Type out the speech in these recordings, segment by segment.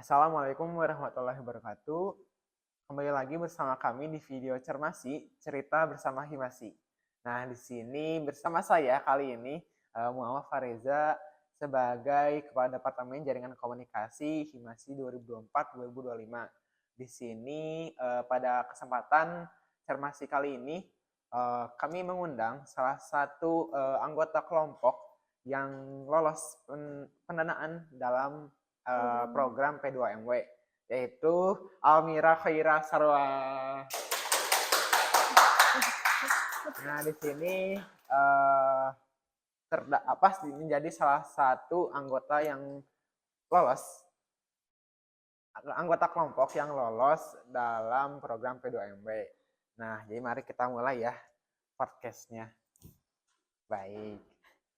Assalamualaikum warahmatullahi wabarakatuh. Kembali lagi bersama kami di video Cermasi, cerita bersama Himasi. Nah, di sini bersama saya kali ini Muhammad Fareza sebagai Kepala Departemen Jaringan Komunikasi Himasi 2024-2025. Di sini pada kesempatan Cermasi kali ini kami mengundang salah satu anggota kelompok yang lolos pendanaan dalam program P2MW, yaitu Almira Khaira Sarwa. Nah, di sini menjadi salah satu anggota kelompok yang lolos dalam program P2MW. Nah, jadi mari kita mulai ya podcastnya. Baik.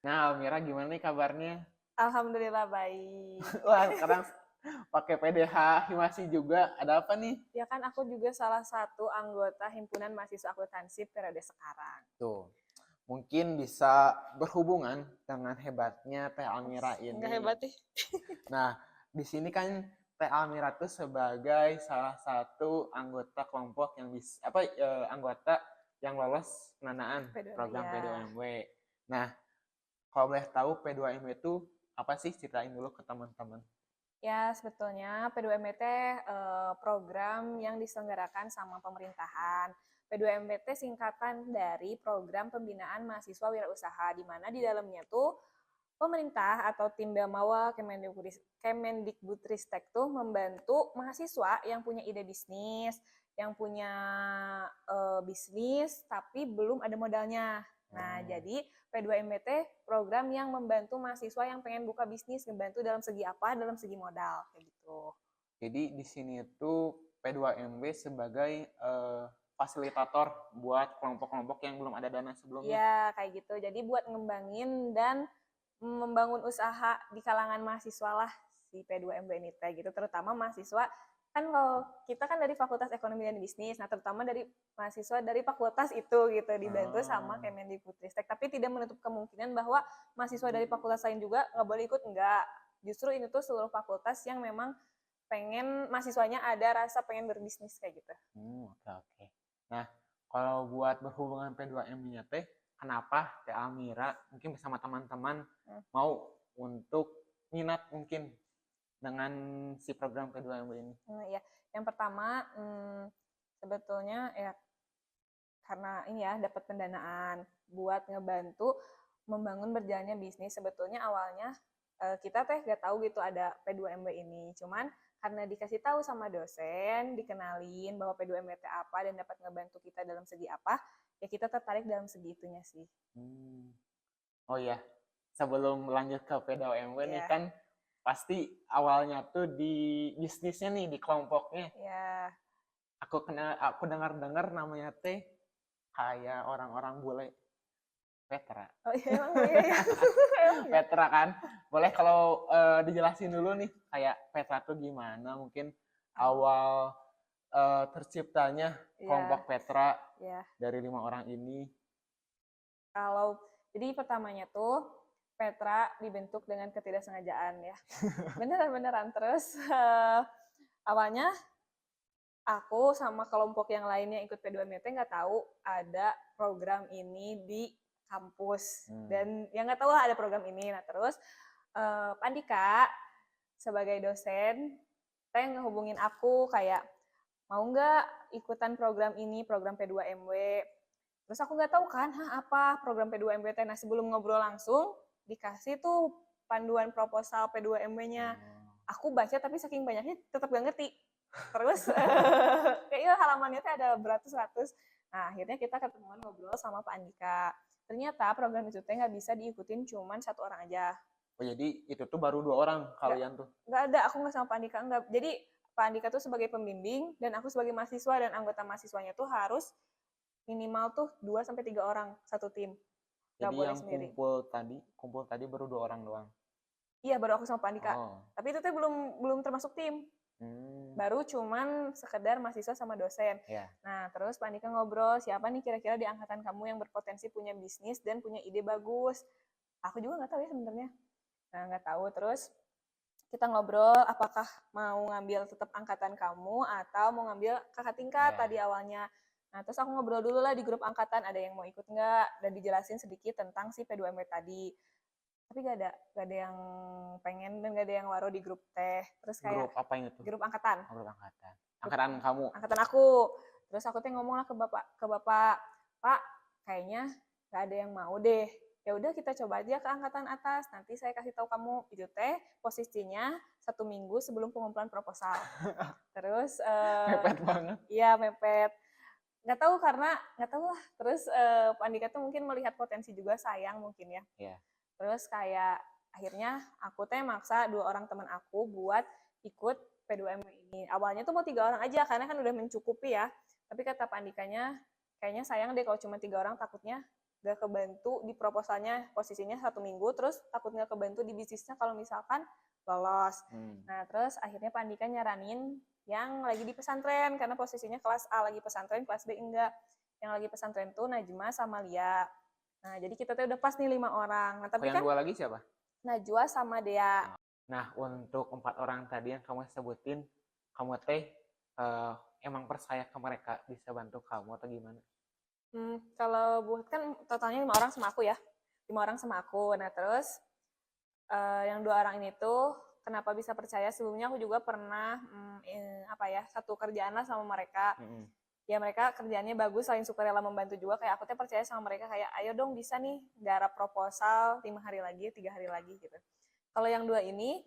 Nah, Almira gimana nih kabarnya? Alhamdulillah baik. Wah, sekarang pakai PDH Himasi juga. Ada apa nih? Ya kan aku juga salah satu anggota Himpunan Mahasiswa Akuntansi periode sekarang. Tuh. Mungkin bisa berhubungan dengan hebatnya Teh Almira ini. Enggak hebat nih. Nah, di sini kan Teh Almira tuh sebagai salah satu anggota kelompok yang anggota yang lolos pendanaan program P2MW. Nah, kalau boleh tahu P2MW itu apa sih? Ceritain dulu ke teman-teman. Ya, sebetulnya P2MWT program yang diselenggarakan sama pemerintahan. P2MWT singkatan dari Program Pembinaan Mahasiswa Wirausaha, di mana di dalamnya tuh pemerintah atau tim Damawa Kemendikbudristek tuh membantu mahasiswa yang punya ide bisnis, yang punya bisnis tapi belum ada modalnya. Nah, jadi P2MBT program yang membantu mahasiswa yang pengen buka bisnis, membantu dalam segi apa? Dalam segi modal, kayak gitu. Jadi di sini itu P2MB sebagai fasilitator buat kelompok-kelompok yang belum ada dana sebelumnya. Ya, kayak gitu. Jadi buat ngembangin dan membangun usaha di kalangan mahasiswa lah si P2MB ini gitu, terutama mahasiswa kan kalau kita kan dari Fakultas Ekonomi dan Bisnis, nah terutama dari mahasiswa dari fakultas itu gitu dibantu sama Kemendikbudristek, tapi tidak menutup kemungkinan bahwa mahasiswa dari fakultas lain juga nggak boleh ikut, enggak. Justru ini tuh seluruh fakultas yang memang pengen mahasiswanya ada rasa pengen berbisnis kayak gitu. Oke. Nah, kalau buat berhubungan P2MB-nya teh, kenapa Teh Almira mungkin bersama teman-teman mau untuk minat mungkin dengan si program P2MB ini? Ya, yang pertama sebetulnya ya karena ini ya dapat pendanaan buat ngebantu membangun berjalannya bisnis. Sebetulnya awalnya kita teh gak tahu gitu ada P2MB ini, cuman karena dikasih tahu sama dosen, dikenalin bahwa P2MB itu apa dan dapat ngebantu kita dalam segi apa, ya kita tertarik dalam segi itunya sih. Oh ya, sebelum lanjut ke P2MB nih kan pasti awalnya tuh di bisnisnya nih, di kelompoknya. Ya. Aku dengar namanya teh kayak orang-orang bule. Petra. Oh iya, emang iya. Petra kan. Boleh kalau dijelasin dulu nih kayak Petra tuh gimana mungkin awal terciptanya kelompok Petra dari 5 orang ini. Jadi pertamanya tuh Petra dibentuk dengan ketidaksengajaan ya. Beneran. Terus awalnya aku sama kelompok yang lainnya ikut P2MT nggak tahu ada program ini di kampus. Dan yang nggak tahu lah ada program ini. Nah terus Pak Andika sebagai dosen, teh ngehubungin aku kayak mau nggak ikutan program ini, program P2MW. Terus aku nggak tahu kan, apa program P2MW. Nah sebelum ngobrol langsung, dikasih tuh panduan proposal P2MW-nya. Aku baca tapi saking banyaknya tetap gak ngerti. Terus kayaknya halamannya tuh ada beratus-ratus. Nah akhirnya kita ketemuan ngobrol sama Pak Andika. Ternyata program itu teh nggak bisa diikutin cuman 1 orang aja. Oh jadi itu tuh baru 2 orang kalian tuh? Nggak ada, aku nggak sama Pak Andika, enggak. Jadi Pak Andika tuh sebagai pembimbing dan aku sebagai mahasiswa dan anggota mahasiswanya tuh harus minimal tuh 2-3 orang satu tim. Jadi yang sendiri. kumpul tadi baru 2 orang doang? Iya, baru aku sama Pak Andika. Tapi itu tuh belum termasuk tim. Baru cuman sekedar mahasiswa sama dosen. Nah, terus Pak Andika ngobrol, siapa nih kira-kira di angkatan kamu yang berpotensi punya bisnis dan punya ide bagus. Aku juga nggak tahu ya sebenarnya. Nah, nggak tahu. Terus kita ngobrol apakah mau ngambil tetap angkatan kamu atau mau ngambil kakak tingkat tadi awalnya. Nah, terus aku ngobrol dulu lah di grup angkatan, ada yang mau ikut nggak, dan dijelasin sedikit tentang si P2M tadi. Tapi gak ada yang pengen dan gak ada yang waro di grup teh. Terus kayak Grup apa itu? grup angkatan. Grup angkatan. Angkatan kamu. Angkatan aku. Terus aku teh ngomong lah ke bapak, Pak, kayaknya gak ada yang mau deh. Ya udah kita coba aja ke angkatan atas. Nanti saya kasih tahu kamu itu teh posisinya 1 minggu sebelum pengumpulan proposal. Terus Mepet banget. Iya, mepet. Nggak tahu lah. Terus Pak Andika tuh mungkin melihat potensi juga, sayang mungkin ya. Yeah. Terus kayak akhirnya aku teh maksa 2 orang teman aku buat ikut P2M ini. Awalnya tuh mau 3 orang aja karena kan udah mencukupi ya. Tapi kata Pak Andikanya, kayaknya sayang deh kalau cuma 3 orang, takutnya gak kebantu di proposalnya, posisinya 1 minggu, terus takut gak kebantu di bisnisnya kalau misalkan lolos. Nah, terus akhirnya Pak Andika nyaranin yang lagi di pesantren, karena posisinya kelas A lagi pesantren, kelas B enggak. Yang lagi pesantren tuh Najma sama Lia. Nah, jadi kita tuh udah pas nih 5 orang. Nah, tapi yang kan 2 lagi siapa? Najwa sama Dea. Nah, untuk 4 orang tadi yang kamu sebutin, kamu teh emang percaya ke mereka bisa bantu kamu atau gimana? Kalau buat kan totalnya 5 orang sama aku ya. 5 orang sama aku. Nah, terus yang 2 orang ini tuh kenapa bisa percaya? Sebelumnya aku juga pernah satu kerjaan lah sama mereka. Ya mereka kerjaannya bagus, saling suka rela membantu juga. Kayak aku teh percaya sama mereka, kayak ayo dong bisa nih garap proposal 5 hari lagi, 3 hari lagi gitu. Kalau yang 2 ini,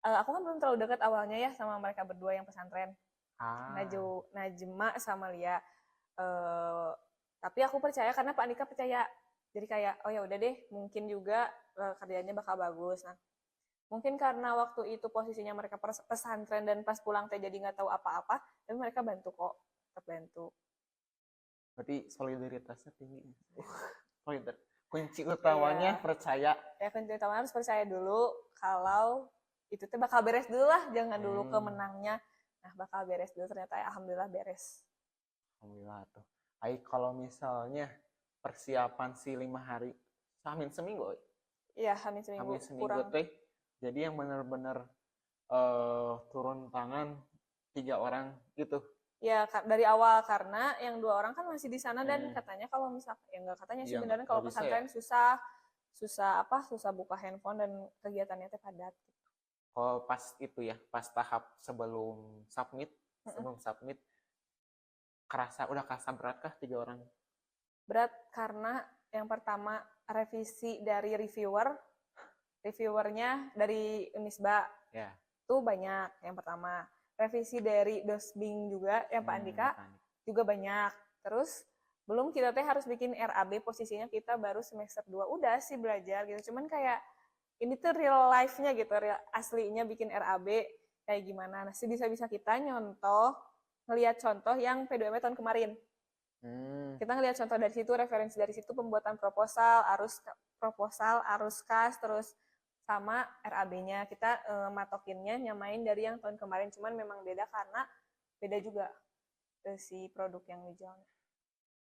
aku kan belum terlalu dekat awalnya ya sama mereka berdua yang pesantren. Najma sama Lia. Tapi aku percaya karena Pak Andika percaya. Jadi kayak, oh ya udah deh, mungkin juga kerjanya bakal bagus. Nah, mungkin karena waktu itu posisinya mereka pesantren dan pas pulang teh jadi nggak tahu apa-apa, tapi mereka bantu kok, terbantu. Berarti solidaritasnya tinggi. Kunci utamanya percaya. Ya, kunci utamanya harus percaya dulu kalau itu tuh bakal beres dulu lah, jangan dulu ke menangnya. Nah, bakal beres dulu, ternyata ya alhamdulillah beres. Alhamdulillah tuh. Kalau misalnya persiapan si 5 hari, hamin seminggu. Iya, hamin seminggu kurang. Teh. Jadi yang benar-benar turun tangan 3 orang gitu. Ya dari awal, karena yang 2 orang kan masih di sana dan katanya kalau misalkan ya nggak katanya sih, beneran kalau pesantren ya. susah buka handphone dan kegiatannya teh padat. Kalau pas itu ya, pas tahap sebelum submit udah kerasa berat kah 3 orang? Berat karena yang pertama revisi dari reviewernya dari Unisba. Ya. Itu banyak yang pertama. Revisi dari Dosbing juga yang Pak Andika juga banyak. Terus belum kita teh harus bikin RAB, posisinya kita baru semester 2. Udah sih belajar gitu. Cuman kayak ini tuh real life-nya gitu, real aslinya bikin RAB kayak gimana. Nah, bisa-bisa kita ngelihat contoh yang P2M tahun kemarin. Kita ngelihat contoh dari situ, referensi dari situ, pembuatan proposal, arus kas, terus sama RAB-nya. Kita matokinnya nyamain dari yang tahun kemarin, cuman memang beda karena beda juga si produk yang dijual.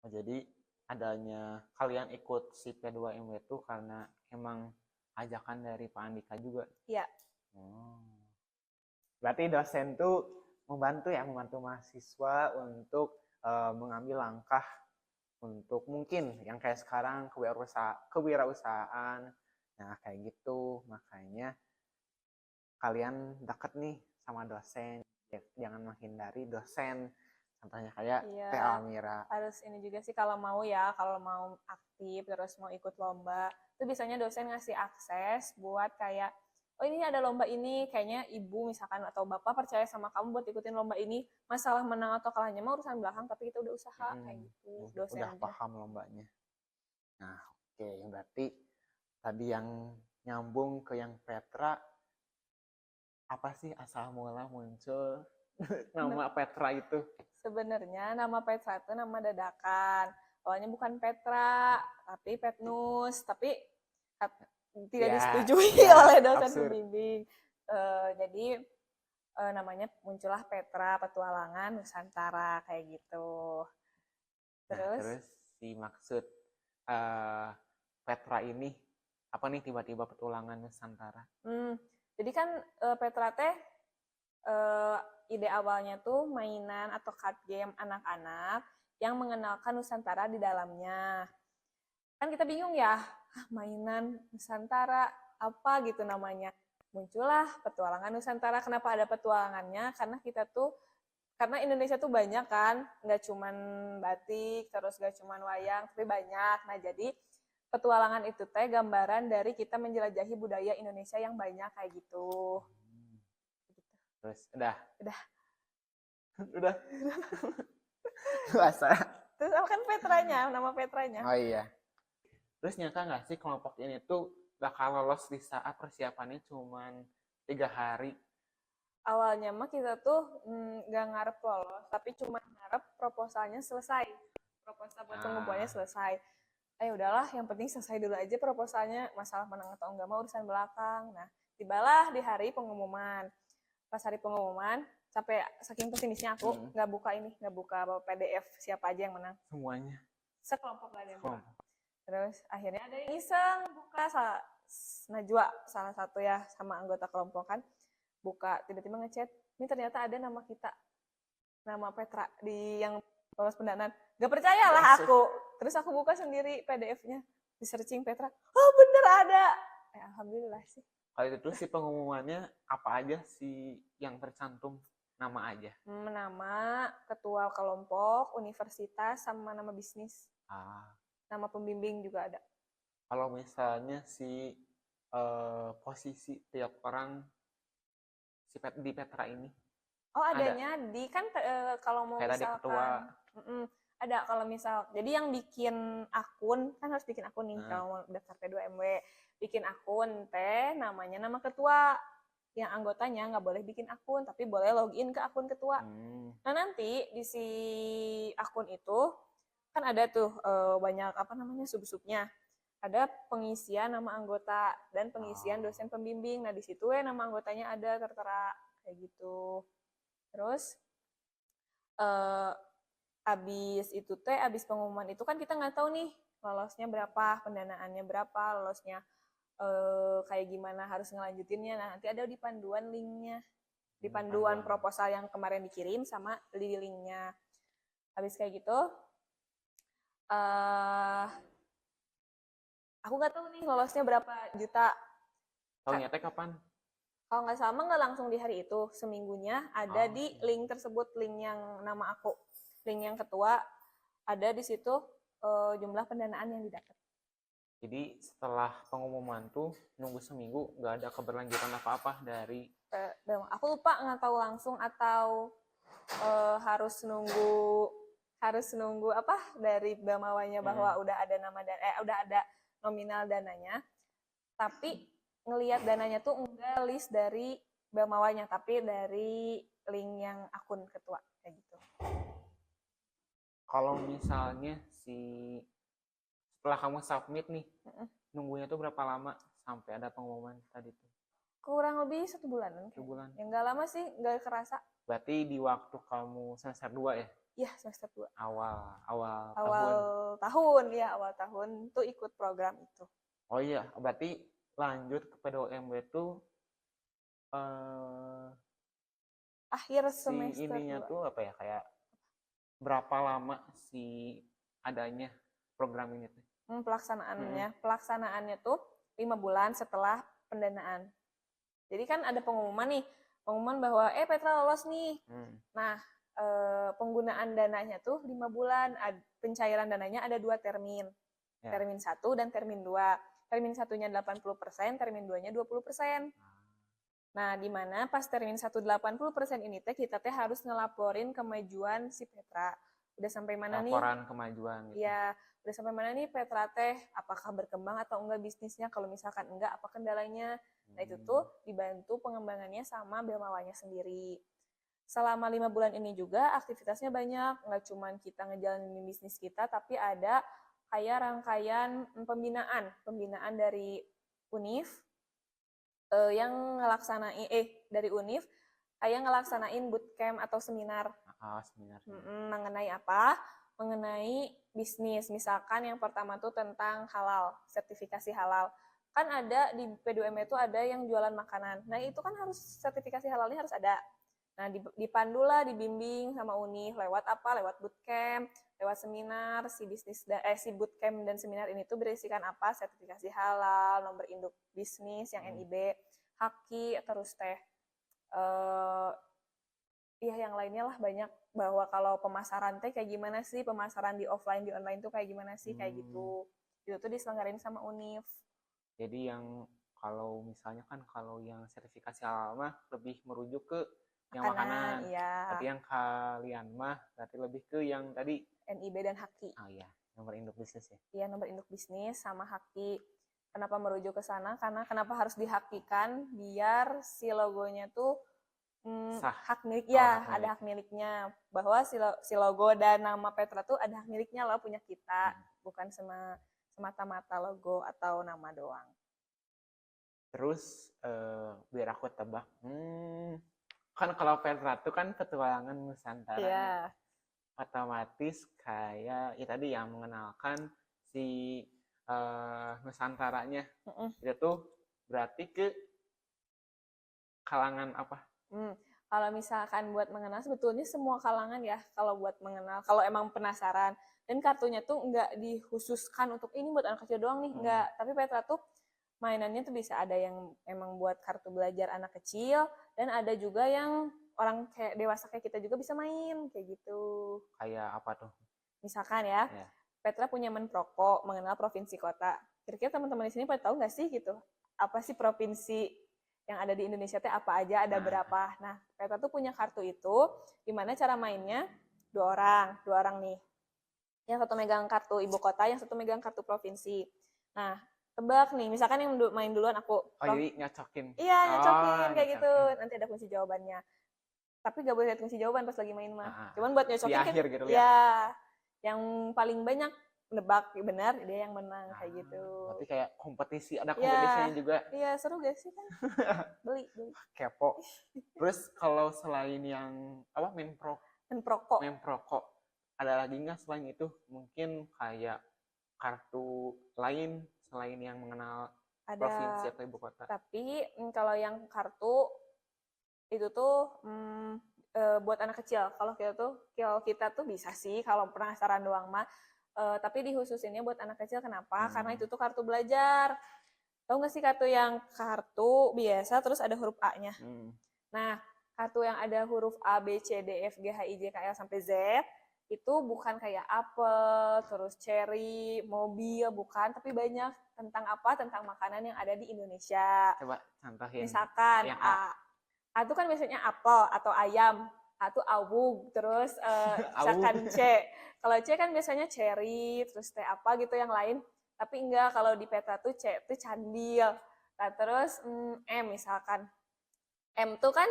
Jadi adanya kalian ikut si P2M itu karena emang ajakan dari Pak Andika juga? Iya. Berarti dosen tuh membantu mahasiswa untuk mengambil langkah untuk mungkin yang kayak sekarang kewirausahaan. Nah, kayak gitu. Makanya kalian deket nih sama dosen. Jangan menghindari dosen. Contohnya kayak Teh Almira. Harus ini juga sih kalau mau aktif, terus mau ikut lomba. Itu biasanya dosen ngasih akses buat kayak, oh ini ada lomba ini, kayaknya ibu misalkan atau bapak percaya sama kamu buat ikutin lomba ini. Masalah menang atau kalahnya mah urusan belakang, tapi kita udah usaha kayak gitu. Udah paham lombanya. Nah, oke. Berarti tadi yang nyambung ke yang Petra, apa sih asal mula muncul nama Petra itu? Sebenarnya nama Petra itu nama dadakan. Awalnya bukan Petra, tapi Petnus. Tapi tidak disetujui oleh dosen pembimbing. Jadi namanya muncullah Petra Petualangan Nusantara kayak gitu. Terus si maksud Petra ini apa nih tiba-tiba Petualangan Nusantara? Jadi kan Petra teh ide awalnya tuh mainan atau card game anak-anak yang mengenalkan Nusantara di dalamnya. Kan kita bingung ya, mainan Nusantara apa gitu namanya. Muncullah Petualangan Nusantara. Kenapa ada petualangannya? Karena Indonesia tuh banyak kan, nggak cuman batik, terus nggak cuman wayang, tapi banyak. Nah jadi petualangan itu teh gambaran dari kita menjelajahi budaya Indonesia yang banyak kayak gitu. Terus udah Udah. udah puasa. Terus kan Petranya, nama Petranya. Oh iya. Terus nyangka nggak sih kelompok ini tuh bakal lolos di saat persiapannya cuman 3 hari? Awalnya mah kita tuh nggak ngarep lolos, tapi cuma ngarep proposalnya selesai. Proposal buat pengumpulannya selesai. Udahlah, yang penting selesai dulu aja proposalnya. Masalah menang atau enggak mah urusan belakang. Nah, tibalah di hari pengumuman. Pas hari pengumuman, sampai saking pesimisnya aku nggak buka PDF siapa aja yang menang. Semuanya. Sekelompok gak ada yang menang. Terus akhirnya ada yang iseng buka, Najwa salah satu ya sama anggota kelompok kan, buka tiba-tiba ngechat, ini ternyata ada nama kita, nama Petra di yang lolos pendanaan. Gak percayalah aku. Terus aku buka sendiri PDF-nya, di searching Petra, oh bener ada. Alhamdulillah sih. Kalau itu si pengumumannya apa aja sih yang tercantum? Nama aja. Nama, ketua kelompok, universitas, sama nama bisnis. Nama pembimbing juga ada. Kalau misalnya si posisi tiap orang di Petra ini? Oh adanya ada. Di kan kalau mau kayak misalkan ketua. Ada kalau misal, jadi yang bikin akun kan harus bikin akun nih kalau mau daftar P2MW, bikin akun namanya nama ketua, yang anggotanya nggak boleh bikin akun tapi boleh login ke akun ketua. Nah nanti di si akun itu kan ada tuh banyak sub-subnya, ada pengisian nama anggota dan pengisian dosen pembimbing. Nah di situ nama anggotanya ada tertera kayak gitu. Terus abis pengumuman itu kan kita nggak tahu nih lolosnya berapa, pendanaannya berapa, lolosnya kayak gimana harus ngelanjutinnya. Nah nanti ada di panduan linknya, di panduan proposal yang kemarin dikirim sama di linknya. Habis kayak gitu aku nggak tahu nih lolosnya berapa juta. Tahunya teh kapan? Kalau nggak sama nggak langsung di hari itu, seminggunya ada di link tersebut, link yang nama aku, link yang ketua, ada di situ jumlah pendanaan yang didapat. Jadi setelah pengumuman tuh nunggu seminggu nggak ada keberlanjutan apa-apa dari? Aku lupa nggak tahu langsung atau harus nunggu apa dari Bamawanya bahwa udah ada udah ada nominal dananya, tapi ngelihat dananya tuh enggak list dari Bamawanya tapi dari link yang akun ketua kayak gitu. Kalau misalnya setelah kamu submit nih, nunggunya tuh berapa lama sampai ada pengumuman tadi tuh? Kurang lebih 1 bulan. 1 bulan. Ya nggak lama sih, nggak kerasa. Berarti di waktu kamu semester 2 ya? Iya, semester 2. Awal tahun tuh ikut program itu. Oh iya, berarti lanjut ke P2MW tuh akhir semester si ininya 2. Tuh apa ya, kayak berapa lama si adanya program ini tuh? Pelaksanaannya tuh 5 bulan setelah pendanaan. Jadi kan ada pengumuman bahwa Petra lolos nih. Nah penggunaan dananya tuh 5 bulan, pencairan dananya ada 2 termin. Termin 1 dan termin 2. Termin 1-nya 80%, termin 2-nya 20%. Nah, di mana pas termin 1 80% ini kita harus ngelaporin kemajuan si Petra. Udah sampai mana nih? Laporan kemajuan gitu. Ya, udah sampai mana nih Petra apakah berkembang atau enggak bisnisnya? Kalau misalkan enggak, apa kendalanya? Nah, itu tuh dibantu pengembangannya sama Bamawanya sendiri. Selama 5 bulan ini juga aktivitasnya banyak, nggak cuma kita ngejalanin bisnis kita, tapi ada kayak rangkaian pembinaan dari UNIF yang ngelaksanain dari UNIF kayak ngelaksanain bootcamp atau seminar. Seminar. Mengenai apa? Mengenai bisnis. Misalkan yang pertama tuh tentang halal, sertifikasi halal. kan ada di P2M itu ada yang jualan makanan. Nah, itu kan harus sertifikasi halalnya harus ada. Nah, dipandulah, dibimbing sama UNIF lewat apa? Lewat bootcamp, lewat seminar, si bootcamp dan seminar ini tuh berisikan apa? Sertifikasi halal, nomor induk bisnis yang NIB, haki, terus iya yang lainnya lah banyak, bahwa kalau pemasaran kayak gimana sih, pemasaran di offline di online tuh kayak gimana sih, kayak gitu. Itu tuh diselenggarain sama UNIF. Jadi yang kalau misalnya kan kalau yang sertifikasi halal mah lebih merujuk ke yang makanan. Iya. Tapi yang kalian mah berarti lebih ke yang tadi NIB dan haki. oh iya, nomor induk bisnis ya. Iya, nomor induk bisnis sama haki. Kenapa merujuk ke sana? Karena kenapa harus dihakikan biar si logonya tuh hak milik ya, hak ada hak miliknya, bahwa si logo dan nama Petra tuh ada hak miliknya loh, punya kita, bukan semata-mata logo atau nama doang. Terus biar aku tebak, kan kalau Petra tuh kan petualangan Nusantara, yeah. Otomatis kayak ya tadi yang mengenalkan si Nusantaranya, itu tuh berarti ke kalangan apa? Kalau misalkan buat mengenal, sebetulnya semua kalangan ya, kalau buat mengenal, kalau emang penasaran. Dan kartunya tuh nggak dikhususkan untuk ini buat anak kecil doang nih, nggak. Tapi Petra tuh mainannya tuh bisa ada yang emang buat kartu belajar anak kecil, dan ada juga yang orang kayak dewasa kayak kita juga bisa main, kayak gitu. Kayak apa tuh? Misalkan ya, Petra punya menproko, mengenal provinsi kota. Kira-kira teman-teman di sini pada tahu nggak sih gitu? Apa sih provinsi yang ada di Indonesia teh apa aja, ada berapa. Nah, Petra tuh punya kartu itu, gimana cara mainnya? Dua orang nih. Yang satu megang kartu ibu kota, yang satu megang kartu provinsi. Nah, tebak nih, misalkan yang main duluan aku. Jadi nyocokin. Iya, nyocokin kayak gitu. Nanti ada kunci jawabannya. Tapi gak boleh lihat kunci jawaban pas lagi main mah. Cuman buat nyocokin di akhir gitu ya, yang paling banyak nebak benar dia yang menang kayak gitu. Berarti kayak kompetisi, ada kompetisinya juga. Iya, seru gak sih kan? beli. Kepo. Terus kalau selain yang apa menproko, ada lagi nggak selain itu? Mungkin kayak kartu lain selain yang mengenal provinsi atau ibu kota. Tapi kalau yang kartu itu tuh buat anak kecil. Kalau kita tuh bisa sih kalau penasaran doang mah. Tapi dihususinnya buat anak kecil, kenapa? Karena itu tuh kartu belajar. Tahu nggak sih kartu biasa terus ada huruf A-nya? Nah, kartu yang ada huruf A, B, C, D, F, G, H, I, J, K, L sampai Z itu bukan kayak apel, terus cherry, mobil, bukan, tapi banyak tentang apa? Tentang makanan yang ada di Indonesia. Coba contohin. Misalkan yang A itu kan biasanya apel atau ayam. A itu awug, terus misalkan C. Kalau C kan biasanya cherry, terus T apa gitu yang lain. Tapi enggak, kalau di Petra tuh C itu candil. Nah, terus M misalkan. M tuh kan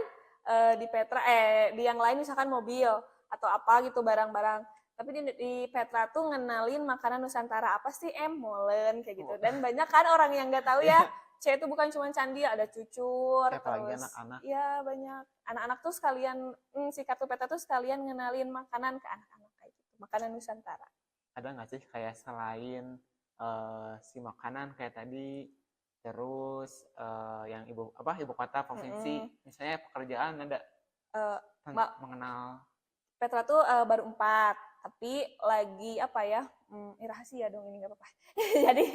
di Petra, di yang lain misalkan mobil atau apa gitu barang-barang. Tapi di Petra tuh ngenalin makanan Nusantara. Apa sih M? Molen kayak gitu. Dan banyak kan orang yang nggak tahu ya. C itu bukan cuma candil, ada cucur, apalagi anak-anak. Iya, banyak. Anak-anak tuh sekalian, si kartu Petra tuh sekalian ngenalin makanan ke anak-anak kayak gitu. Makanan Nusantara. Ada nggak sih kayak selain si makanan kayak tadi, terus yang ibu kota provinsi, misalnya pekerjaan ada mengenal? Petra tuh baru 4, tapi lagi apa ya, rahasia dong ini nggak apa-apa. Jadi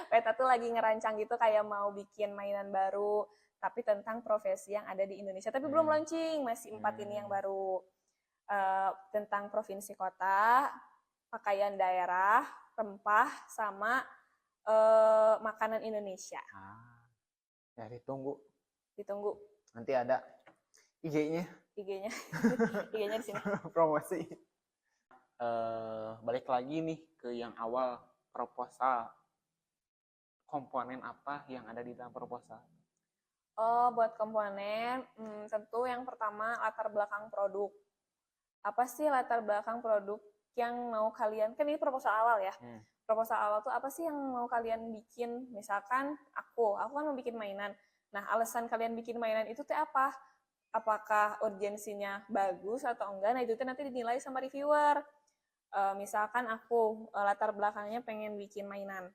Petra tuh lagi ngerancang gitu kayak mau bikin mainan baru, tapi tentang profesi yang ada di Indonesia. Tapi belum launching, masih 4 ini yang baru. Tentang provinsi kota, pakaian daerah, rempah, sama makanan Indonesia. Ya ditunggu. Nanti ada IG-nya. IG-nya di sini. Promosi. Balik lagi nih ke yang awal, proposal. Komponen apa yang ada di dalam proposal? Buat komponen, tentu yang pertama latar belakang produk. Apa sih latar belakang produk yang mau kalian, kan ini proposal awal ya. Proposal awal tuh apa sih yang mau kalian bikin? Misalkan aku kan mau bikin mainan. Nah, alasan kalian bikin mainan itu teh apa? Apakah urgensinya bagus atau enggak? Nah, itu tuh nanti dinilai sama reviewer. Misalkan aku latar belakangnya pengen bikin mainan.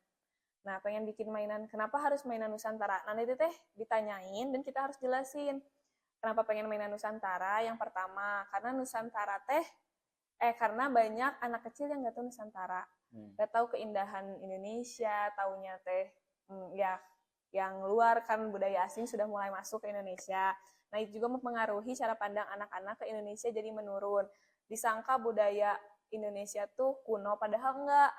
Nah, pengen bikin mainan, kenapa harus mainan Nusantara? Nah, itu teh ditanyain dan kita harus jelasin. Kenapa pengen mainan Nusantara? Yang pertama, karena Nusantara teh, karena banyak anak kecil yang nggak tahu Nusantara. Nggak tahu keindahan Indonesia, taunya teh, ya yang luar kan budaya asing sudah mulai masuk ke Indonesia. Nah, itu juga mempengaruhi cara pandang anak-anak ke Indonesia jadi menurun. Disangka budaya Indonesia tuh kuno, padahal enggak.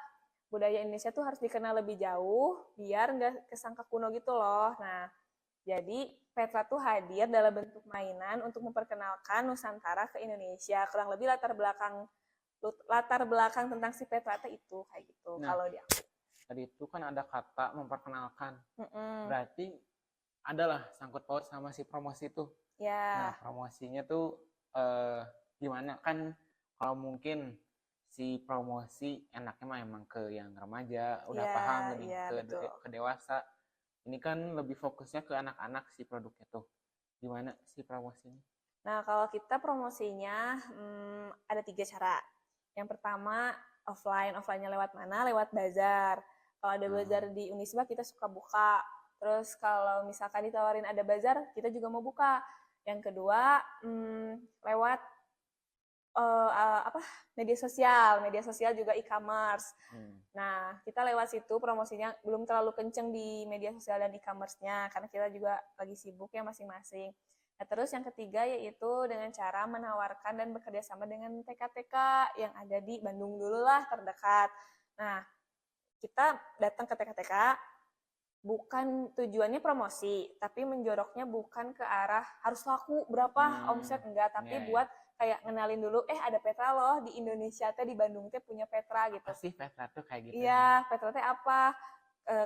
Budaya Indonesia tuh harus dikenal lebih jauh biar nggak kesangka kuno gitu loh. Nah, jadi Petra tuh hadir dalam bentuk mainan untuk memperkenalkan Nusantara ke Indonesia. Kurang lebih latar belakang tentang si Petra itu kayak gitu. Nah, kalau dia tadi itu kan ada kata memperkenalkan. Berarti adalah sangkut paut sama si promosi itu. Ya. Nah, promosinya tuh gimana kan kalau mungkin si promosi enaknya mah emang ke yang remaja, udah paham nih, ke dewasa. Ini kan lebih fokusnya ke anak-anak si produknya tuh. Gimana si promosinya? Nah, kalau kita promosinya ada 3 cara. Yang pertama offline-nya lewat mana? Lewat bazar. Kalau ada bazar di Unisba kita suka buka. Terus kalau misalkan ditawarin ada bazar, kita juga mau buka. Yang kedua lewat media sosial juga e-commerce. Nah, kita lewat situ promosinya belum terlalu kenceng di media sosial dan e-commerce-nya karena kita juga lagi sibuk ya masing-masing. Nah, terus yang ketiga yaitu dengan cara menawarkan dan bekerja sama dengan TK-TK yang ada di Bandung dulu lah terdekat. Nah, kita datang ke TK-TK bukan tujuannya promosi, tapi menjoroknya bukan ke arah harus laku berapa omset, enggak, tapi buat kayak ngenalin dulu, ada Petra loh di Indonesia teh, di Bandung teh punya Petra gitu. Apa sih Petra tuh kayak gitu? Iya, Petra teh apa?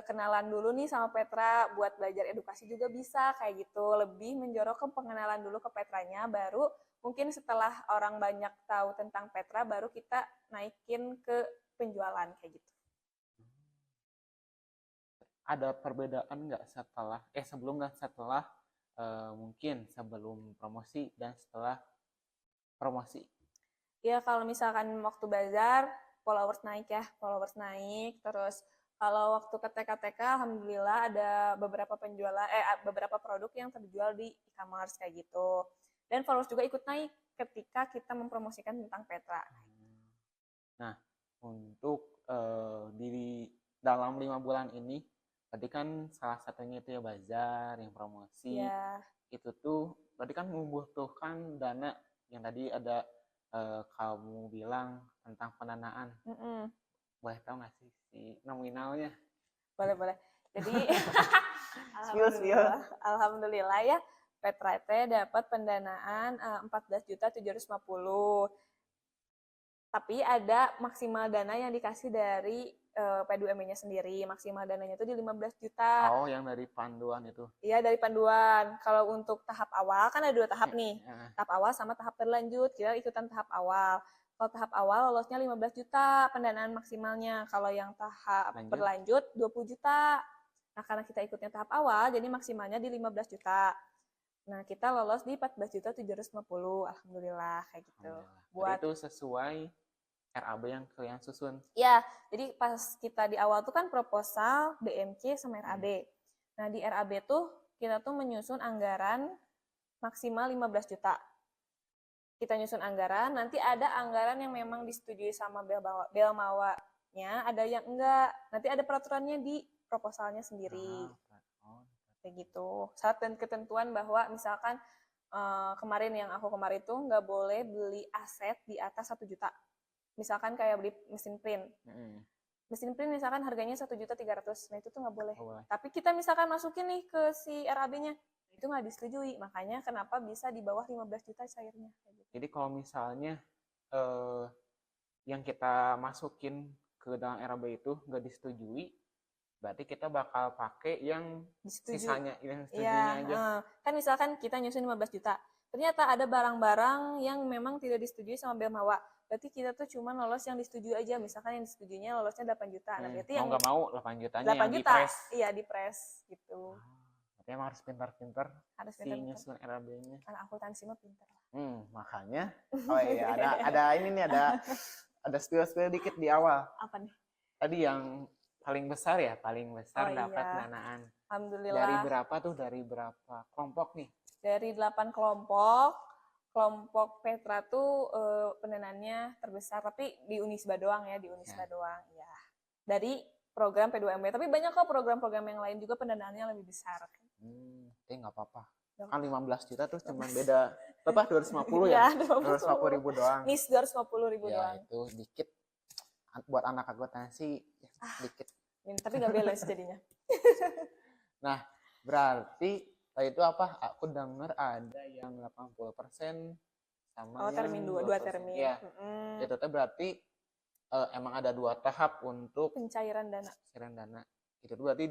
Kenalan dulu nih sama Petra, buat belajar edukasi juga bisa kayak gitu. Lebih menjorok ke pengenalan dulu ke Petranya, baru mungkin setelah orang banyak tahu tentang Petra, baru kita naikin ke penjualan kayak gitu. Ada perbedaan nggak sebelum dan setelah mungkin sebelum promosi dan setelah promosi? Ya, kalau misalkan waktu bazar followers naik, terus kalau waktu ke TK-TK alhamdulillah ada beberapa beberapa produk yang terjual di e-commerce kayak gitu. Dan followers juga ikut naik ketika kita mempromosikan tentang Petra. Nah, untuk di dalam 5 bulan ini tadi kan salah satunya itu ya bazar, yang promosi. Itu tuh tadi kan membutuhkan dana yang tadi ada kamu bilang tentang pendanaan. Boleh tahu nggak sih si nominalnya? Boleh. Jadi alhamdulillah ya Petra teh dapat pendanaan 14.750. Tapi ada maksimal dana yang dikasih dari P2M-nya sendiri. Maksimal dananya itu di 15 juta. Oh, yang dari panduan itu? Iya, dari panduan. Kalau untuk tahap awal, kan ada 2 tahap nih. Tahap awal sama tahap berlanjut. Kita ikutan tahap awal. Kalau tahap awal lolosnya 15 juta pendanaan maksimalnya. Kalau yang tahap berlanjut 20 juta. Nah, karena kita ikutnya tahap awal, jadi maksimalnya di 15 juta. Nah, kita lolos di 14.750. Alhamdulillah, kayak gitu. Buat itu sesuai RAB yang kalian susun? Ya, jadi pas kita di awal tuh kan proposal, BMC, sama RAB. Nah, di RAB tuh kita tuh menyusun anggaran maksimal 15 juta. Kita nyusun anggaran, nanti ada anggaran yang memang disetujui sama Belmawa-nya, ada yang enggak. Nanti ada peraturannya di proposalnya sendiri. Kayak gitu. Syarat dan ketentuan bahwa misalkan kemarin tuh nggak boleh beli aset di atas 1 juta. Misalkan kayak beli mesin print. Mesin print misalkan harganya 1.300.000. Nah, itu tuh nggak boleh. Tapi kita misalkan masukin nih ke si RAB-nya, itu nggak disetujui. Makanya kenapa bisa di bawah 15 juta cairnya. Jadi kalau misalnya yang kita masukin ke dalam RAB itu nggak disetujui, berarti kita bakal pakai yang sisanya, yang setujunya aja. Kan misalkan kita nyusun 15 juta. Ternyata ada barang-barang yang memang tidak disetujui sama Belmawa. Berarti kita tuh cuma lolos yang disetujui aja. Misalkan yang disetujuinya lolosnya 8 juta. Nah, berarti mau nggak mau 8 jutanya 8 yang juta, di-press. Iya, di-press gitu. Berarti emang harus pintar-pintar si nyusun RAB-nya. Anak akuntansi mah pintar lah. Makanya. Oh iya, ada ini nih, ada spill dikit di awal. Apa nih? Tadi yang paling besar ya, paling besar Oh dapat iya, pendanaan. Dari alhamdulillah. berapa tuh? Dari berapa kelompok nih? Dari 8 kelompok, kelompok Petra tuh pendanaannya terbesar, tapi di Unisba doang ya, di Unisba Ya. doang. Ya. Dari program P2MB, tapi banyak kok program-program yang lain juga pendanaannya lebih besar. Nggak apa-apa. Nggak Kan apa-apa. 15 juta tuh cuman beda berapa? 250 ya? Iya, 250 ribu doang. NIS 250.000 Ya doang. itu dikit. Buat anak akuntansi sih dikit. Tapi nggak balance jadinya. Nah, berarti itu apa? Aku dengar ada yang 80% sama Oh, yang termin 2 2%. termin. Ya, itu tuh berarti emang ada 2 tahap untuk Pencairan dana. pencairan dana. Itu tuh berarti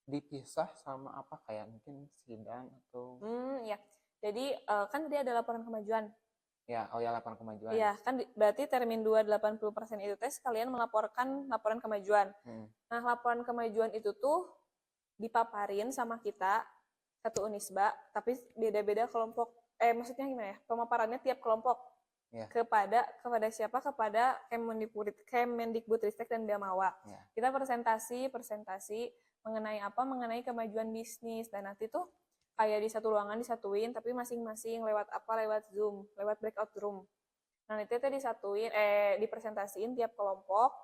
dipisah sama apa, kayak mungkin sidang atau Ya. Jadi kan tadi ada laporan kemajuan. ya, oh ya, laporan kemajuan. Iya, kan berarti termin 2 80% itu tes kalian melaporkan laporan kemajuan. Nah, laporan kemajuan itu tuh dipaparin sama kita satu Unisba, tapi beda-beda kelompok. Maksudnya gimana ya? Pemaparannya tiap kelompok. Ya. Kepada siapa? Kepada Kemendikbudristek dan Biamawa. Ya. Kita presentasi mengenai apa? Mengenai kemajuan bisnis, dan nanti tuh kayak di satu ruangan disatuin, tapi masing-masing lewat apa? Lewat Zoom, lewat breakout room. Nah, itu disatuin, dipresentasiin tiap kelompok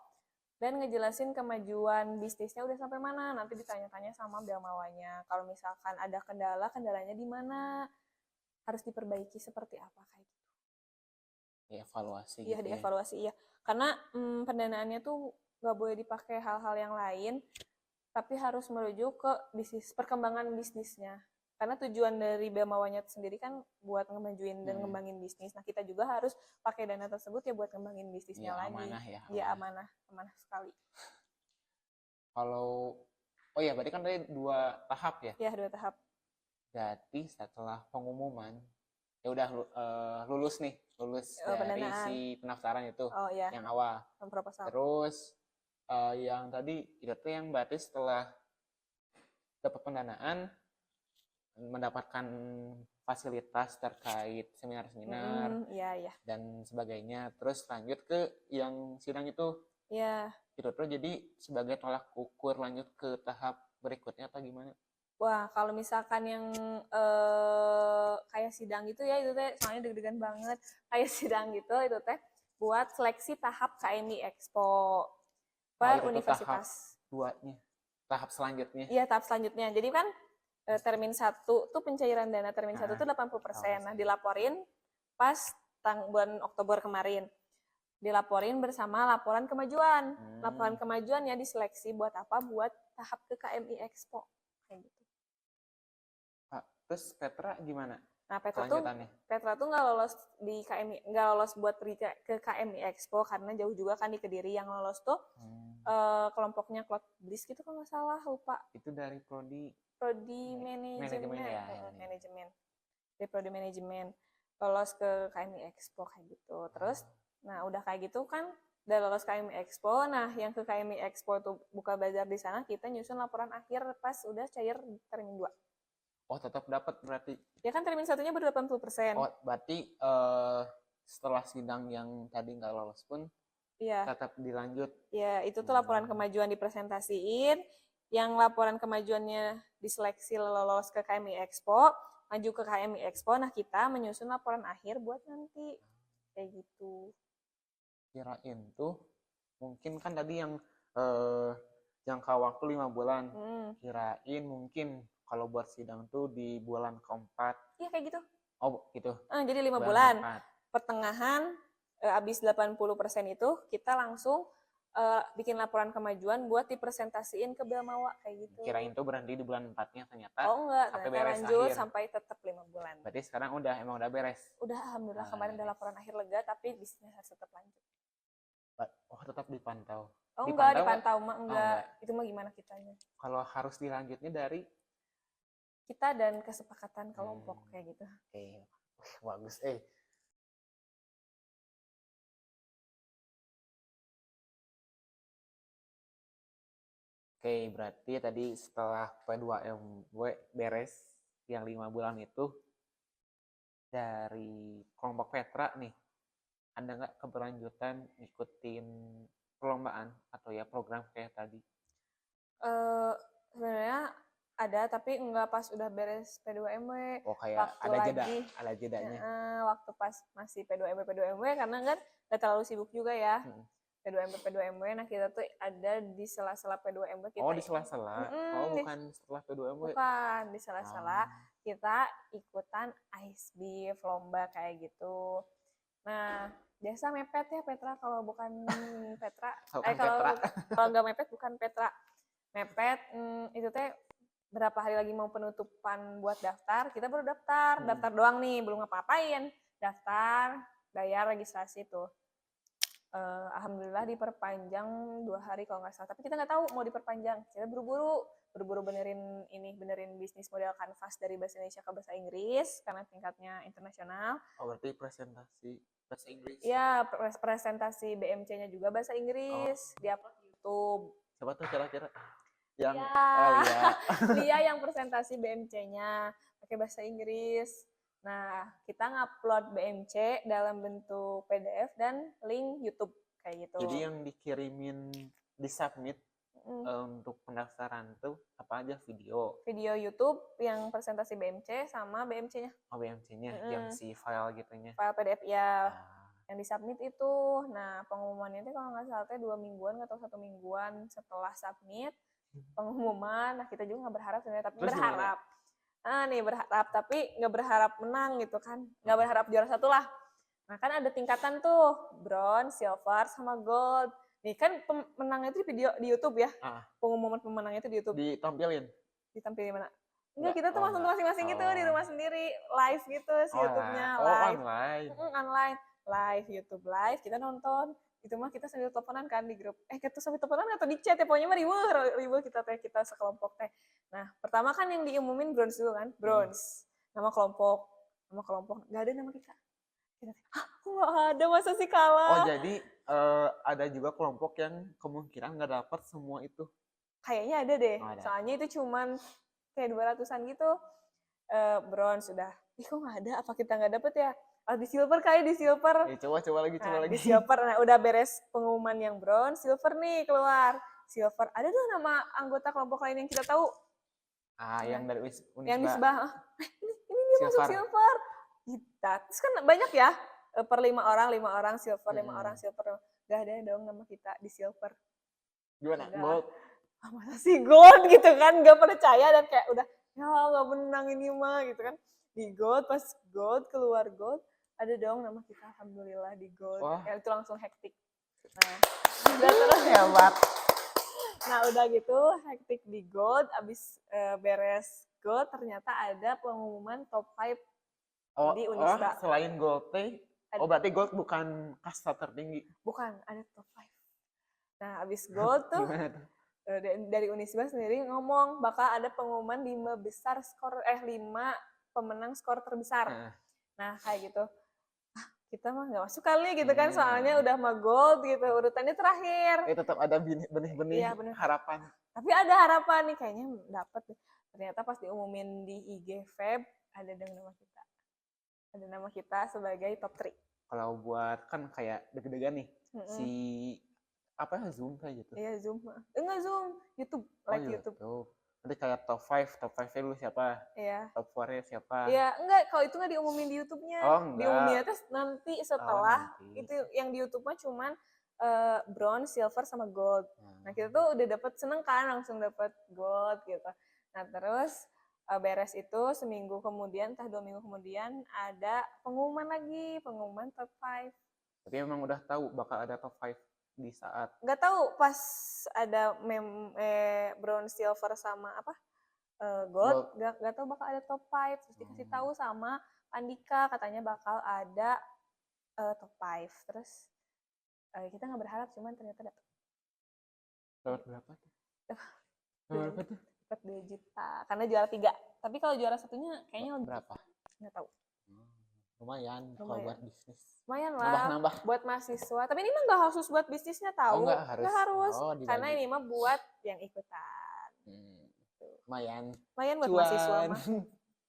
dan ngejelasin kemajuan bisnisnya udah sampai mana. Nanti ditanya-tanya sama Biamawanya. Kalau misalkan ada kendalanya di mana, harus diperbaiki seperti apa kayak gitu. Dievaluasi Iya, gitu dievaluasi ya. Karena pendanaannya tuh nggak boleh dipakai hal-hal yang lain, tapi harus merujuk ke bisnis, perkembangan bisnisnya. Karena tujuan dari Biamawanya sendiri kan buat ngemajuin dan ngembangin bisnis. Nah, kita juga harus pakai dana tersebut ya buat ngembangin bisnisnya lagi. Amanah ya. Iya, amanah sekali. Kalau berarti kan tadi 2 tahap ya? Iya, 2 tahap. Berarti setelah pengumuman ya udah lulus dari pendanaan. si pendaftaran itu. Oh iya. Yang awal. Proposal. Terus yang tadi itu tuh yang berarti setelah dapat pendanaan mendapatkan fasilitas terkait seminar-seminar Iya. dan sebagainya. Terus lanjut ke yang sidang itu. Iya. Itu tuh jadi sebagai tolak ukur lanjut ke tahap berikutnya atau gimana? Wah, kalau misalkan yang kayak sidang gitu ya, itu teh soalnya deg-degan banget. Kayak sidang gitu, itu teh buat seleksi tahap KMI Expo per universitas. Tahap selanjutnya. Iya, tahap selanjutnya. Jadi kan termin 1 tuh pencairan dana termin 1 tuh 80%. Nah, dilaporin pas bulan Oktober kemarin. Dilaporin bersama laporan kemajuan. Laporan kemajuan ya diseleksi buat apa? Buat tahap ke KMI Expo. Kayak gitu. Terus Petra gimana? Nah, Petra tuh nggak lolos di KMI, nggak lolos buat pergi ke KMI Expo karena jauh juga kan di Kediri. Yang lolos tuh kelompoknya Cloud Bliss gitu kalau nggak salah, lupa. Itu dari prodi manajemen ya. Manajemen. Dari prodi manajemen lolos ke KMI Expo kayak gitu. Terus nah udah kayak gitu kan udah lolos KMI Expo. Nah, yang ke KMI Expo tuh buka bazar di sana, kita nyusun laporan akhir pas udah cair termin 2. Oh, tetap dapat berarti. Ya kan termin 1-nya baru 80%. Oh, berarti setelah sidang yang tadi nggak lolos pun tetap dilanjut. Ya, itu tuh laporan kemajuan dipresentasiin. Yang laporan kemajuannya diseleksi lolos ke KMI Expo, maju ke KMI Expo. Nah, kita menyusun laporan akhir buat nanti. Kayak gitu. Kirain tuh mungkin kan tadi yang jangka waktu 5 bulan. Kirain mungkin kalau buat sidang tuh di bulan keempat. Iya, kayak gitu. Oh, gitu. Jadi 5 bulan. Pertengahan, habis 80% itu, kita langsung bikin laporan kemajuan buat dipresentasiin ke Biamawa, kayak gitu. Kirain tuh berhenti di bulan 4-nya, ternyata. Oh, enggak. Sampai beres lanjut akhir. Sampai tetap 5 bulan. Berarti sekarang emang udah beres? Udah, alhamdulillah. Kemarin udah laporan akhir lega, tapi bisnisnya harus tetap lanjut. Oh, tetap dipantau? Oh, dipantau mah enggak. Itu mah gimana kitanya? Kalau harus dilanjutnya dari? Kita dan kesepakatan kelompok kayak gitu. Oke. Bagus. Oke, berarti tadi setelah P2MW beres yang 5 bulan itu, dari kelompok Petra nih, ada nggak keberlanjutan ngikutin perlombaan atau ya program kayak tadi? Sebenarnya ada, tapi enggak pas udah beres P2MW. Oh kayak ada jedanya. Waktu pas masih P2MW karena kan gak terlalu sibuk juga ya. P2MW. Nah kita tuh ada di sela-sela P2MW kita. Oh di sela-sela. Oh bukan setelah P2MW. Bukan di sela-sela kita ikutan ice beef lomba kayak gitu. Nah biasa mepet ya Petra, kalau bukan Petra. Kalau nggak mepet bukan Petra. Mepet itu teh berapa hari lagi mau penutupan buat daftar, kita baru daftar doang nih, belum ngapa-ngapain, daftar, bayar registrasi tuh. Alhamdulillah diperpanjang 2 hari kalau nggak salah, tapi kita nggak tahu mau diperpanjang, kita buru-buru benerin bisnis model kanvas dari bahasa Indonesia ke bahasa Inggris karena tingkatnya internasional. Oh berarti presentasi bahasa Inggris? Iya, presentasi BMC-nya juga bahasa Inggris, diupload di YouTube. Siapa tuh kira-kira? Yang Lia yang presentasi BMC-nya pakai bahasa Inggris. Nah, kita ngupload BMC dalam bentuk PDF dan link YouTube kayak gitu. Jadi yang dikirimin disubmit untuk pendaftaran tuh apa aja? Video YouTube yang presentasi BMC sama BMC-nya. Oh BMC-nya yang si file gitunya. File PDF ya. Yang disubmit itu. Nah, pengumumannya itu kalau nggak salah 2 mingguan atau 1 mingguan setelah submit pengumuman. Nah kita juga nggak berharap sebenarnya, tapi terus berharap berharap tapi nggak berharap menang gitu kan, nggak berharap juara 1 lah. Nah kan ada tingkatan tuh, bronze, silver, sama gold. Nih kan pemenangnya itu video di YouTube ya. Pengumuman pemenangnya itu di YouTube. Ditampilin mana? Enggak, kita tuh masing-masing gitu di rumah sendiri, live gitu YouTube-nya live. Online live YouTube live, kita nonton. Itu mah kita sambil teleponan kan di grup. Kita sambil teleponan atau di chat ya, pokoknya mah riweuh kita sekelompok teh. Nah, pertama kan yang diumumin bronze dulu kan, bronze. Nama kelompok enggak ada nama kita. Enggak ada, masa sih kalah. Oh, jadi ada juga kelompok yang kemungkinan nggak dapat semua itu. Kayaknya ada deh. Soalnya itu cuman kayak 200-an gitu. Bronze sudah. Kok nggak ada? Apa kita nggak dapet ya? Di silver kali, di silver. Coba lagi. Di silver, nah udah beres pengumuman yang bronze, silver nih keluar. Silver, ada tuh nama anggota kelompok lain yang kita tahu. Yang dari Unisba. Yang Unisba. Ini dia masuk silver. Kita, terus kan banyak ya, per 5 orang silver, 5 orang silver. Gak ada dong nama kita di silver. Gimana? Gold? Masa sih gold gitu kan, gak percaya dan kayak udah, ya gak menang ini mah gitu kan. Di gold, pas gold, keluar gold, ada dong nama kita, alhamdulillah di gold. Ya itu langsung hektik. Nah, udah terus hebat. Nah udah gitu hektik di gold, abis beres gold ternyata ada pengumuman top 5 di Unisba. Selain gold teh, berarti gold bukan kasta tertinggi? Bukan, ada top 5. Nah abis gold tuh, dari Unisba sendiri ngomong bakal ada pengumuman 5 pemenang skor terbesar. Nah kayak gitu, kita mah nggak masuk kali gitu kan, soalnya udah mah gold gitu, urutannya terakhir. Tetap ada benih-benih harapan. Tapi ada harapan nih, kayaknya dapet. Ternyata pas diumumin di IG Feb, ada nama kita. Ada nama kita sebagai top 3. Kalau buat kan kayak deg-degan nih, Zoom kayak gitu? Iya Zoom. Enggak Zoom, YouTube, live YouTube. Nanti kayak top 5-nya dulu siapa? Iya. Top 4-nya siapa? Iya, enggak, kalau itu nggak diumumin di YouTube-nya. Diumuminnya terus nanti setelah itu yang di YouTube mah cuman bronze, silver sama gold. Nah kita tuh udah dapet, seneng kan, langsung dapet gold gitu. Nah terus beres itu seminggu kemudian, 2 minggu kemudian ada pengumuman top 5. Tapi emang udah tahu bakal ada top 5 di saat? Nggak tahu, pas ada bronze, silver sama gold, nggak tahu bakal ada top 5. Terus dikasih tahu sama Andika, katanya bakal ada top 5. Terus kita nggak berharap, cuman ternyata dapat. Dapat berapa tuh? Berapa tuh? Dapat 2 juta, karena juara 3. Tapi kalau juara 1-nya kayaknya berapa? Nggak tahu. Lumayan kalau buat bisnis. Lumayan lah, nambah. Buat mahasiswa. Tapi ini mah nggak khusus buat bisnisnya tahu. Nggak harus. Karena ini mah buat yang ikutan. Lumayan buat mahasiswa mah.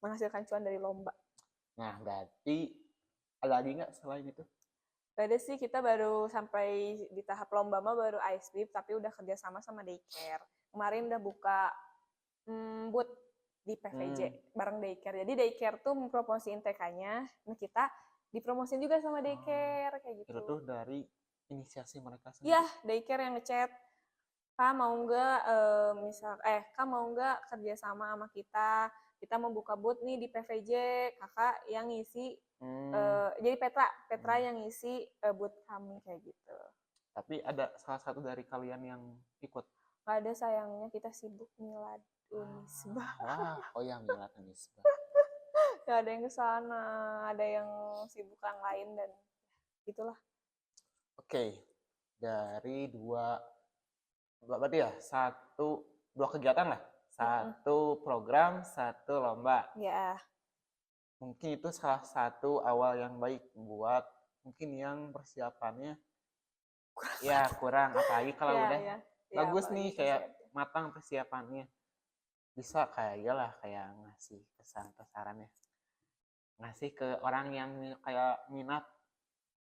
Menghasilkan cuan dari lomba. Nah berarti ada lagi nggak selain itu? Gak ada sih, kita baru sampai di tahap lomba mah baru ice beep, tapi udah kerja sama daycare. Kemarin udah buka booth di PVJ bareng daycare. Jadi daycare tuh mempromosiin TK-nya, nah kita dipromosin juga sama daycare kayak gitu. Itu tuh dari inisiasi mereka sendiri. Iya, daycare yang ngechat, Kak mau nggak Kak mau nggak kerja sama kita mau buka booth nih di PVJ, kakak yang ngisi jadi Petra yang ngisi booth kami kayak gitu. Tapi ada salah satu dari kalian yang ikut? Gak ada, sayangnya kita sibuk milad Unisba. Wah, oh ya milad Unisba. Gak ada yang kesana, ada yang sibuk yang lain dan gitulah. Oke, dari berarti ya dua kegiatan lah, satu program, satu lomba. Ya. Mungkin itu salah satu awal yang baik buat mungkin yang persiapannya kurang, apalagi kalau udah bagus nih kayak matang persiapannya, bisa kayak ngasih sarannya, ngasih ke orang yang kayak minat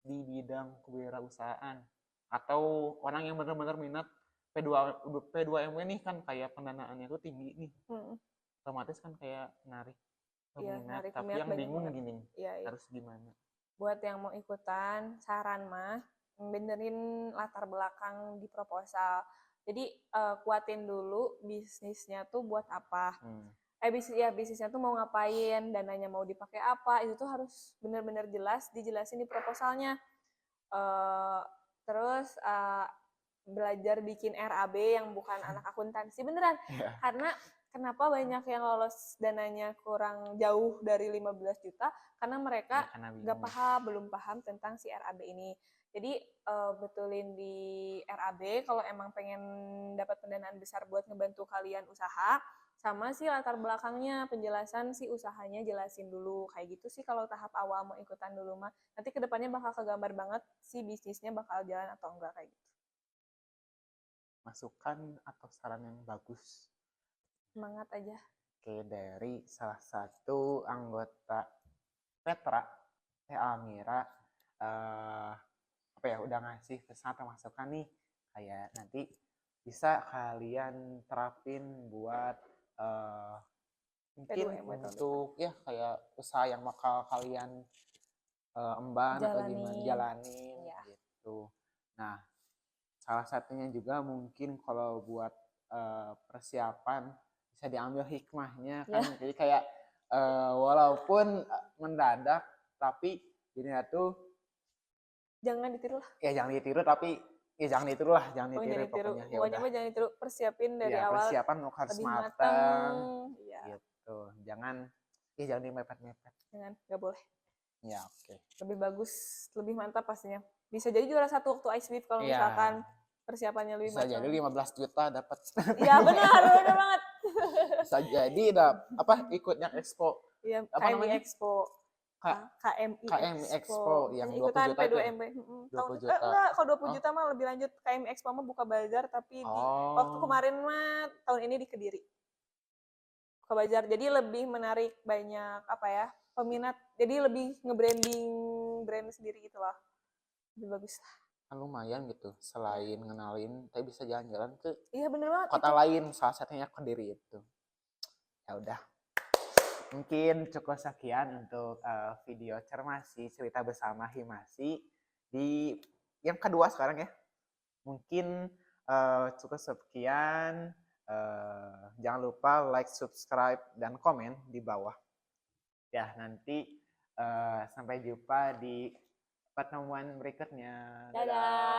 di bidang kewirausahaan atau orang yang benar-benar minat P2M nih, kan kayak pendanaannya tuh tinggi nih, otomatis kan kayak narik peminat, tapi yang bingung gini harus gimana. Buat yang mau ikutan, saran mah benerin latar belakang di proposal. Jadi kuatin dulu bisnisnya tuh buat apa. Bisnisnya tuh mau ngapain, dananya mau dipakai apa, itu tuh harus benar-benar dijelasin di proposalnya. Terus belajar bikin RAB yang bukan anak akuntansi beneran. Karena kenapa banyak yang lolos dananya kurang jauh dari 15 juta? Karena mereka belum paham tentang si RAB ini. Jadi betulin di RAB kalau emang pengen dapat pendanaan besar buat ngebantu kalian usaha, sama sih latar belakangnya, penjelasan si usahanya jelasin dulu. Kayak gitu sih kalau tahap awal mau ikutan dulu mah. Nanti kedepannya bakal kegambar banget si bisnisnya bakal jalan atau enggak kayak gitu. Masukan atau saran yang bagus. Semangat aja. Oke, dari salah satu anggota Petra, Almira, udah ngasih pesan atau masukan nih, kayak nanti bisa kalian terapin buat mungkin untuk kayak usaha yang bakal kalian emban atau gimana jalanin gitu. Nah, salah satunya juga mungkin kalau buat persiapan bisa diambil hikmahnya kan. Jadi kayak walaupun mendadak, tapi ini tuh jangan ditiru lah. Ya jangan ditiru, tapi jangan ditiru pokoknya. Pokoknya mah jangan ditiru, persiapin dari awal. Persiapan harus matang. Gitu. Jangan dimepet-mepet. Jangan, nggak boleh. Ya, oke. Lebih bagus, lebih mantap pastinya. Bisa jadi juara 1 waktu ice beep kalau misalkan persiapannya lebih matang. Bisa jadi 15 juta dapat. Iya benar banget. Bisa jadi ikutnya Expo. Iya, KMI Expo. KMI Expo yang 20 ikutan juta P2MB. 20 juta. Enggak, kalau 20 juta mah lebih lanjut. KMI Expo mah buka bazar, tapi waktu kemarin mah tahun ini di Kediri. Buka bazar, jadi lebih menarik banyak peminat. Jadi lebih nge-branding brand sendiri gitu lah. Lebih bagus lah. Kan lumayan gitu, selain ngenalin, tapi bisa jalan-jalan ke bener banget, kota lain, salah satunya Kediri itu. Ya udah, mungkin cukup sekian untuk video Cermasi cerita bersama Himasi di yang kedua sekarang ya. Mungkin cukup sekian. Jangan lupa like, subscribe, dan komen di bawah. Ya, nanti sampai jumpa di pertemuan berikutnya. Dadah.